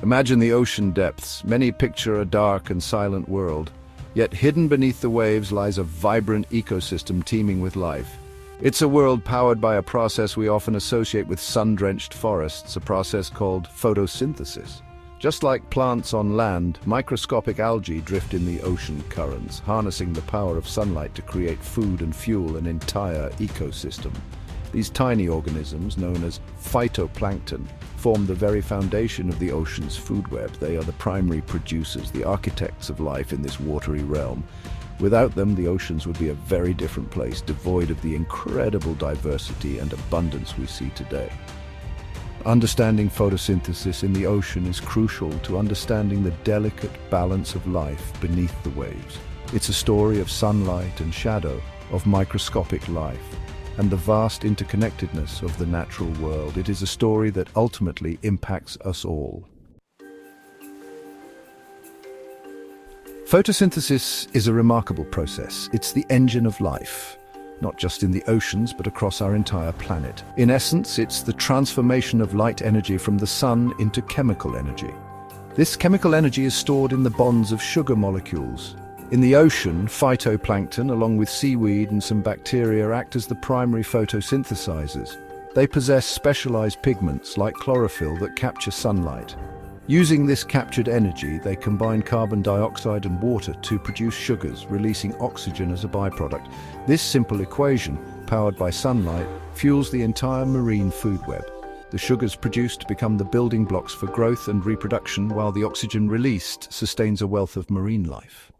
Imagine the ocean depths. Many picture a dark and silent world. Yet hidden beneath the waves lies a vibrant ecosystem teeming with life. It's a world powered by a process we often associate with sun-drenched forests, a process called photosynthesis. Just like plants on land, microscopic algae drift in the ocean currents, harnessing the power of sunlight to create food and fuel an entire ecosystem. These tiny organisms, known as phytoplankton, form the very foundation of the ocean's food web. They are the primary producers, the architects of life in this watery realm. Without them, the oceans would be a very different place, devoid of the incredible diversity and abundance we see today. Understanding photosynthesis in the ocean is crucial to understanding the delicate balance of life beneath the waves. It's a story of sunlight and shadow, of microscopic life, and the vast interconnectedness of the natural world. It is a story that ultimately impacts us all. Photosynthesis is a remarkable process. It's the engine of life, not just in the oceans, but across our entire planet. In essence, it's the transformation of light energy from the sun into chemical energy. This chemical energy is stored in the bonds of sugar molecules. In the ocean, phytoplankton, along with seaweed and some bacteria, act as the primary photosynthesizers. They possess specialized pigments like chlorophyll that capture sunlight. Using this captured energy, they combine carbon dioxide and water to produce sugars, releasing oxygen as a byproduct. This simple equation, powered by sunlight, fuels the entire marine food web. The sugars produced become the building blocks for growth and reproduction, while the oxygen released sustains a wealth of marine life.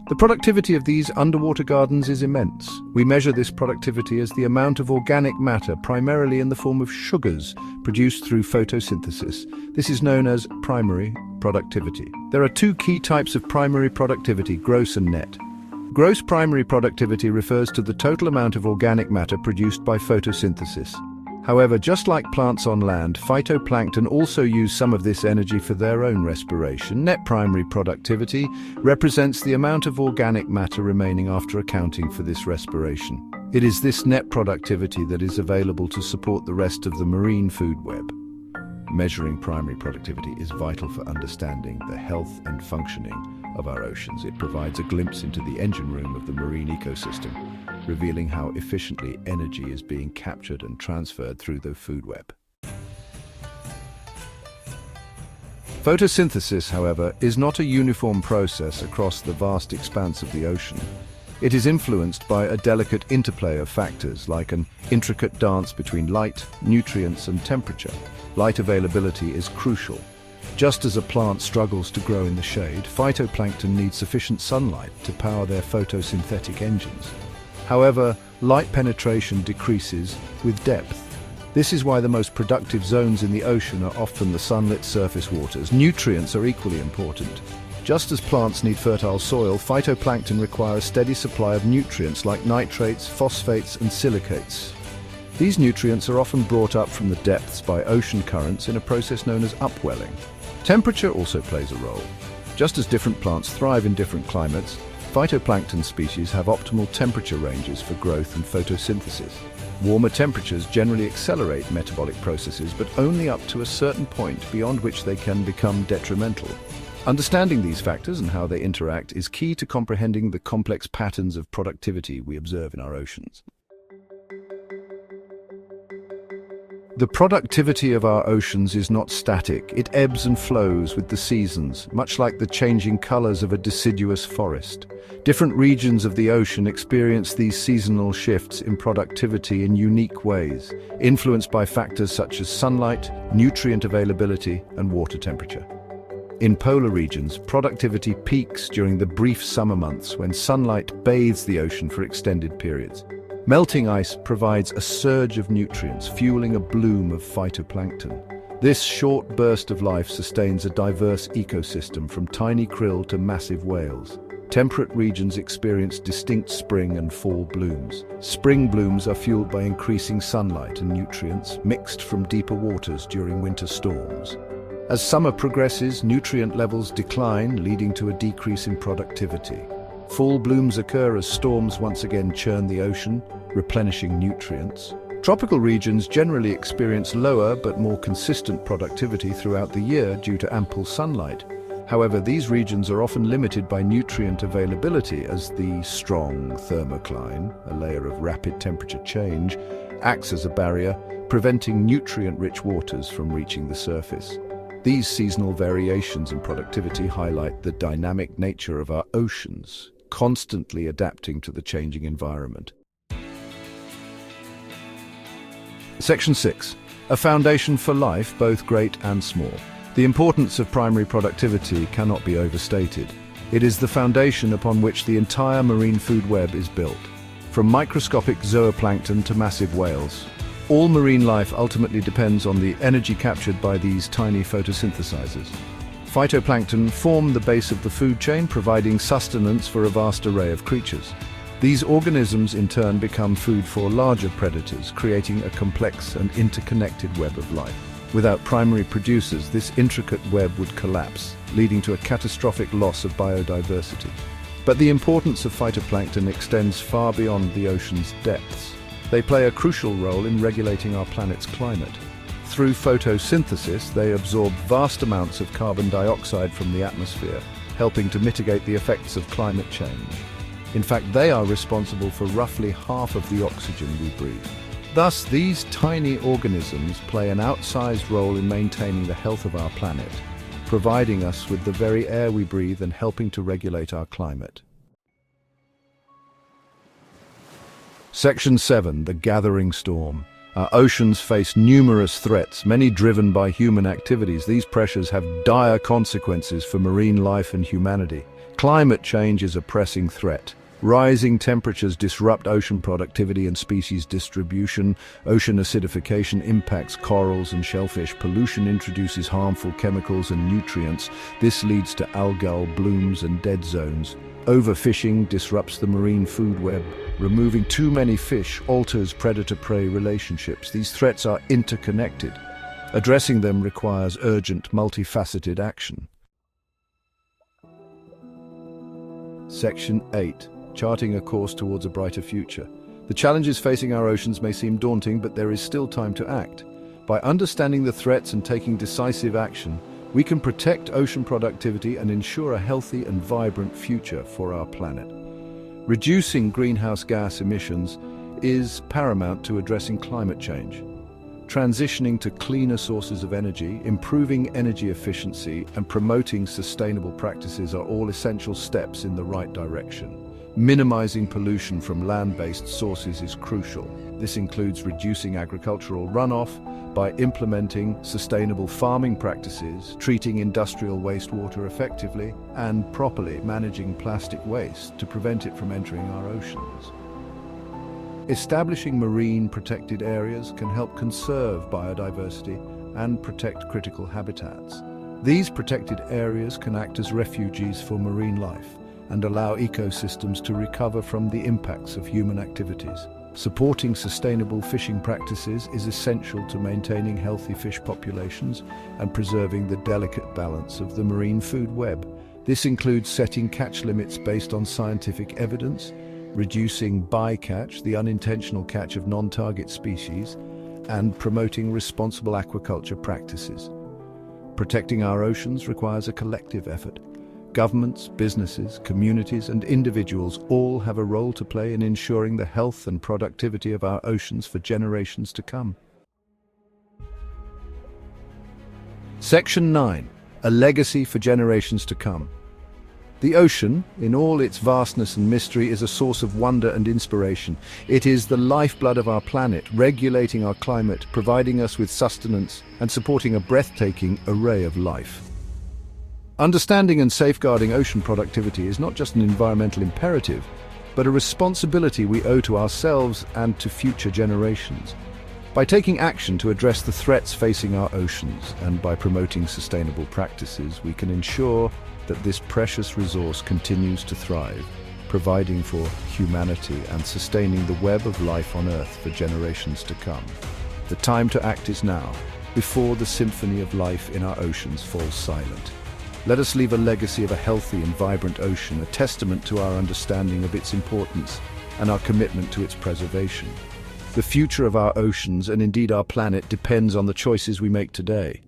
The productivity of these underwater gardens is immense. We measure this productivity as the amount of organic matter, primarily in the form of sugars, produced through photosynthesis. This is known as primary productivity. There are two key types of primary productivity: gross and net. Gross primary productivity refers to the total amount of organic matter produced by photosynthesis. However, just like plants on land, phytoplankton also use some of this energy for their own respiration. Net primary productivity represents the amount of organic matter remaining after accounting for this respiration. It is this net productivity that is available to support the rest of the marine food web. Measuring primary productivity is vital for understanding the health and functioning of our oceans. It provides a glimpse into the engine room of the marine ecosystem, revealing how efficiently energy is being captured and transferred through the food web. Photosynthesis, however, is not a uniform process across the vast expanse of the ocean. It is influenced by a delicate interplay of factors, like an intricate dance between light, nutrients, and temperature. Light availability is crucial. Just as a plant struggles to grow in the shade, phytoplankton need sufficient sunlight to power their photosynthetic engines. However, light penetration decreases with depth. This is why the most productive zones in the ocean are often the sunlit surface waters. Nutrients are equally important. Just as plants need fertile soil, phytoplankton require a steady supply of nutrients like nitrates, phosphates, and silicates. These nutrients are often brought up from the depths by ocean currents in a process known as upwelling. Temperature also plays a role. Just as different plants thrive in different climates, phytoplankton species have optimal temperature ranges for growth and photosynthesis. Warmer temperatures generally accelerate metabolic processes, but only up to a certain point, beyond which they can become detrimental. Understanding these factors and how they interact is key to comprehending the complex patterns of productivity we observe in our oceans. The productivity of our oceans is not static. It ebbs and flows with the seasons, much like the changing colors of a deciduous forest. Different regions of the ocean experience these seasonal shifts in productivity in unique ways, influenced by factors such as sunlight, nutrient availability, and water temperature. In polar regions, productivity peaks during the brief summer months when sunlight bathes the ocean for extended periods. Melting ice provides a surge of nutrients, fueling a bloom of phytoplankton. This short burst of life sustains a diverse ecosystem, from tiny krill to massive whales. Temperate regions experience distinct spring and fall blooms. Spring blooms are fueled by increasing sunlight and nutrients mixed from deeper waters during winter storms. As summer progresses, nutrient levels decline, leading to a decrease in productivity. Fall blooms occur as storms once again churn the ocean, replenishing nutrients. Tropical regions generally experience lower but more consistent productivity throughout the year due to ample sunlight. However, these regions are often limited by nutrient availability as the strong thermocline, a layer of rapid temperature change, acts as a barrier, preventing nutrient-rich waters from reaching the surface. These seasonal variations in productivity highlight the dynamic nature of our oceans, constantly adapting to the changing environment. Section 6. A foundation for life, both great and small. The importance of primary productivity cannot be overstated. It is the foundation upon which the entire marine food web is built. From microscopic zooplankton to massive whales, all marine life ultimately depends on the energy captured by these tiny photosynthesizers. Phytoplankton form the base of the food chain, providing sustenance for a vast array of creatures. These organisms in turn become food for larger predators, creating a complex and interconnected web of life. Without primary producers, this intricate web would collapse, leading to a catastrophic loss of biodiversity. But the importance of phytoplankton extends far beyond the ocean's depths. They play a crucial role in regulating our planet's climate. Through photosynthesis, they absorb vast amounts of carbon dioxide from the atmosphere, helping to mitigate the effects of climate change. In fact, they are responsible for roughly half of the oxygen we breathe. Thus, these tiny organisms play an outsized role in maintaining the health of our planet, providing us with the very air we breathe and helping to regulate our climate. Section 7. The Gathering Storm. Our oceans face numerous threats, many driven by human activities. These pressures have dire consequences for marine life and humanity. Climate change is a pressing threat. Rising temperatures disrupt ocean productivity and species distribution. Ocean acidification impacts corals and shellfish. Pollution introduces harmful chemicals and nutrients. This leads to algal blooms and dead zones. Overfishing disrupts the marine food web. Removing too many fish alters predator-prey relationships. These threats are interconnected. Addressing them requires urgent, multifaceted action. Section 8. Charting a course towards a brighter future. The challenges facing our oceans may seem daunting, but there is still time to act. By understanding the threats and taking decisive action, we can protect ocean productivity and ensure a healthy and vibrant future for our planet. Reducing greenhouse gas emissions is paramount to addressing climate change. Transitioning to cleaner sources of energy, improving energy efficiency, and promoting sustainable practices are all essential steps in the right direction. Minimizing pollution from land-based sources is crucial. This includes reducing agricultural runoff by implementing sustainable farming practices, treating industrial wastewater effectively, and properly managing plastic waste to prevent it from entering our oceans. Establishing marine protected areas can help conserve biodiversity and protect critical habitats. These protected areas can act as refuges for marine life and allow ecosystems to recover from the impacts of human activities. Supporting sustainable fishing practices is essential to maintaining healthy fish populations and preserving the delicate balance of the marine food web. This includes setting catch limits based on scientific evidence, reducing bycatch, the unintentional catch of non-target species, and promoting responsible aquaculture practices. Protecting our oceans requires a collective effort. Governments, businesses, communities, and individuals all have a role to play in ensuring the health and productivity of our oceans for generations to come. Section 9. A legacy for generations to come. The ocean, in all its vastness and mystery, is a source of wonder and inspiration. It is the lifeblood of our planet, regulating our climate, providing us with sustenance, and supporting a breathtaking array of life. Understanding and safeguarding ocean productivity is not just an environmental imperative, but a responsibility we owe to ourselves and to future generations. By taking action to address the threats facing our oceans and by promoting sustainable practices, we can ensure that this precious resource continues to thrive, providing for humanity and sustaining the web of life on Earth for generations to come. The time to act is now, before the symphony of life in our oceans falls silent. Let us leave a legacy of a healthy and vibrant ocean, a testament to our understanding of its importance and our commitment to its preservation. The future of our oceans and indeed our planet depends on the choices we make today.